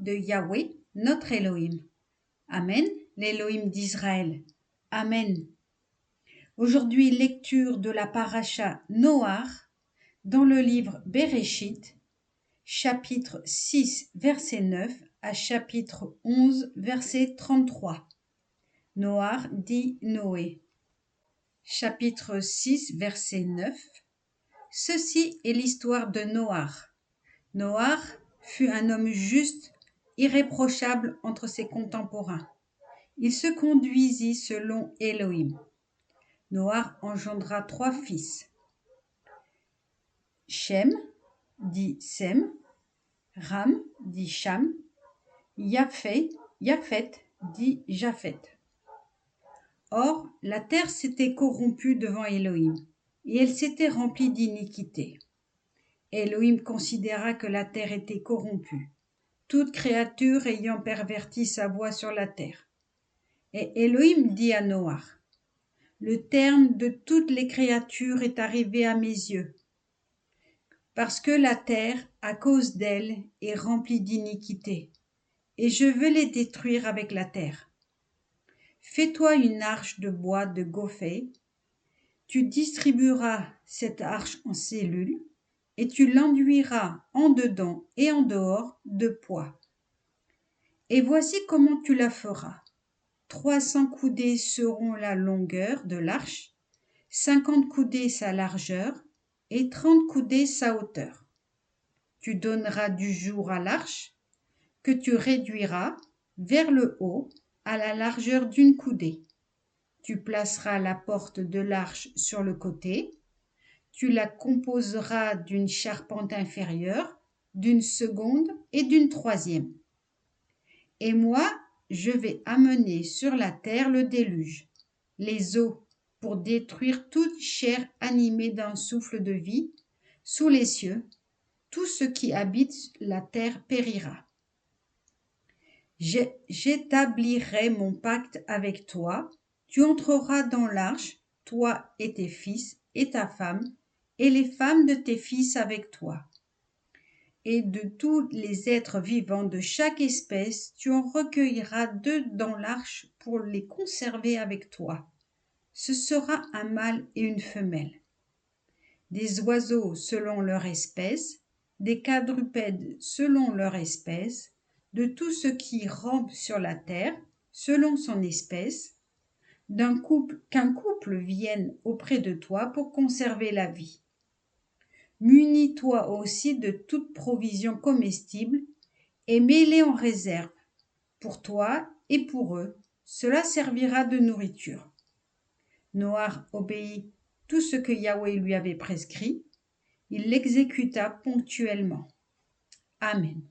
de Yahweh, notre Elohim. Amen, l'Elohim d'Israël. Amen. Aujourd'hui, lecture de la paracha Noach dans le livre Bereshit, chapitre 6, verset 9 à chapitre 11, verset 33. Noach dit Noé. Chapitre 6, verset 9. Ceci est l'histoire de Noach. Noach fut un homme juste, irréprochable entre ses contemporains. Il se conduisit selon Elohim. Noach engendra 3 fils. Shem, dit Sem, Ram, dit Cham, Japhet, dit Japhet. Or, la terre s'était corrompue devant Elohim, et elle s'était remplie d'iniquité. Elohim considéra que la terre était corrompue, toute créature ayant perverti sa voie sur la terre. Et Elohim dit à Noach, « Le terme de toutes les créatures est arrivé à mes yeux, parce que la terre, à cause d'elle, est remplie d'iniquité, et je veux les détruire avec la terre. Fais-toi une arche de bois de gopher, tu distribueras cette arche en cellules, et tu l'enduiras en dedans et en dehors de poix. Et voici comment tu la feras. 300 coudées seront la longueur de l'arche, 50 coudées sa largeur, et 30 coudées sa hauteur. Tu donneras du jour à l'arche, que tu réduiras vers le haut à la largeur d'une coudée. Tu placeras la porte de l'arche sur le côté, tu la composeras d'une charpente inférieure, d'une seconde et d'une troisième. Et moi, je vais amener sur la terre le déluge, les eaux, pour détruire toute chair animée d'un souffle de vie, sous les cieux, tout ce qui habite la terre périra. J'établirai mon pacte avec toi, tu entreras dans l'arche, toi et tes fils et ta femme, et les femmes de tes fils avec toi. Et de tous les êtres vivants de chaque espèce, tu en recueilleras 2 dans l'arche pour les conserver avec toi. Ce sera un mâle et une femelle. Des oiseaux selon leur espèce, des quadrupèdes selon leur espèce, de tout ce qui rampe sur la terre selon son espèce, qu'un couple vienne auprès de toi pour conserver la vie. Munis-toi aussi de toute provision comestible et mets-les en réserve. Pour toi et pour eux, cela servira de nourriture. Noach obéit tout ce que Yahweh lui avait prescrit. Il l'exécuta ponctuellement. Amen.